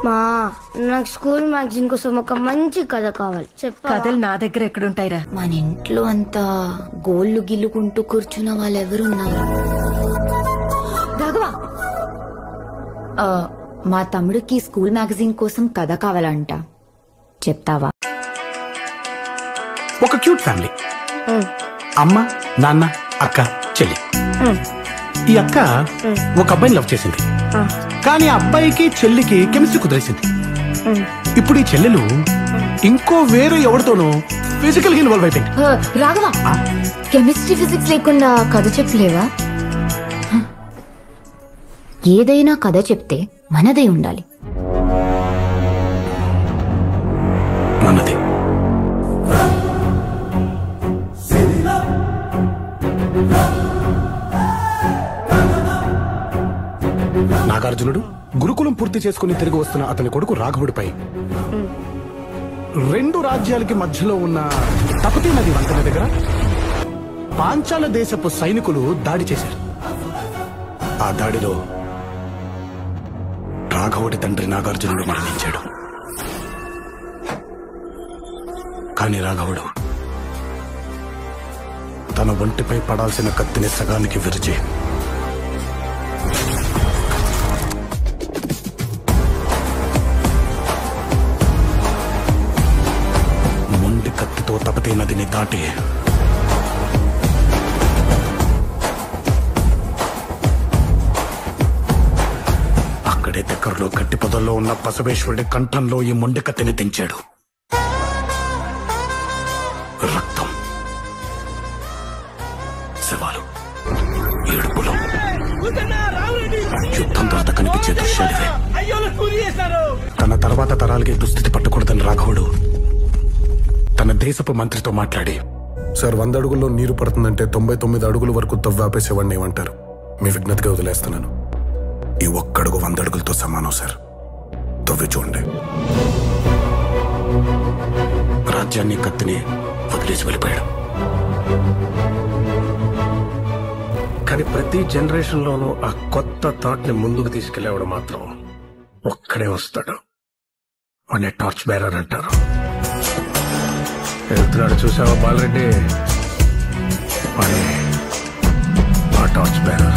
మా నాకు school magazine కోసం ఒక మంచి కథ కావాలి. కథలు నా దగ్గర ఎక్కడుంటాయిరా? మన ఇంట్లో అంతా గోళ్లు గిల్లుకుంటూ కూర్చున్న వాళ్ళెవరున్నారు? రాఘవా, మా తమ్ముడికి స్కూల్ మ్యాగజైన్ కోసం కథ కావాలంట, చెప్తావా? ఒక క్యూట్ ఫ్యామిలీ, అమ్మ నాన్న అక్క చెల్లి. ఈ అక్క ఒక అబ్బాయిని లవ్ చేసింది, కానీ ఆ అబ్బాయికి చెల్లికి కెమిస్ట్రీ కుదిరేసింది. ఇప్పుడు ఈ చెల్లెలు ఇంకో వేరే ఎవరితోనో ఫిజికల్ గా ఇన్వాల్వ్ అయిపోయింది. రాఘవా, కెమిస్ట్రీ ఫిజిక్స్ లేకుండా కథ చెప్పలేవా? ఏదైనా కథ చెప్తే మనదే ఉండాలి. మనది. నాగార్జునుడు గురుకులం పూర్తి చేసుకుని తిరిగి వస్తున్న అతని కొడుకు రాఘవుడిపై 2 రాజ్యాలకి మధ్యలో ఉన్న తపతీ నది వంతెన దగ్గర పాంచాల దేశపు సైనికులు దాడి చేశారు. ఆ దాడిలో రాఘవుడి తండ్రి నాగార్జునుడు మరణించాడు. కానీ రాఘవుడు తన ఒంటిపై పడాల్సిన కత్తిని సగానికి విరిచి మొండి కత్తితో తపతీ నదిని దాటి అక్కడే దగ్గరలో గట్టి పొదల్లో ఉన్న బసవేశ్వరుడి కంఠంలో ఈ మొండి కత్తిని దించాడు. రక్తం, శవాలు, ఏడుపులు, యుద్ధం తర్వాత కనిపించే దృశ్యాలివే. తన తర్వాత తరాలకి దుస్థితి పట్టకూడదని రాఘవుడు తన దేశపు మంత్రితో మాట్లాడి, సార్ 100 అడుగుల్లో నీరు పడుతుందంటే 99 అడుగుల వరకు తవ్వాపేసేవాడిని ఏమంటారు? మీ విజ్ఞతగా వదిలేస్తున్నాను. ఈ ఒక్కడుగు 100 అడుగులతో సమానం సార్. తవ్వి చూడండి. రాజ్యాన్ని కత్తిని వదిలేసి వెళ్ళిపోయాడు. కానీ ప్రతి జనరేషన్ లోనూ ఆ కొత్త థాట్ ని ముందుకు తీసుకెళ్లేవాడు మాత్రం ఒక్కడే వస్తాడు. వాడిని టార్చ్ బేరర్ అంటారు. వెళ్తున్నాడు, చూసావా బాలరెడ్డి? వాడే ఆ టార్చ్ బేరర్.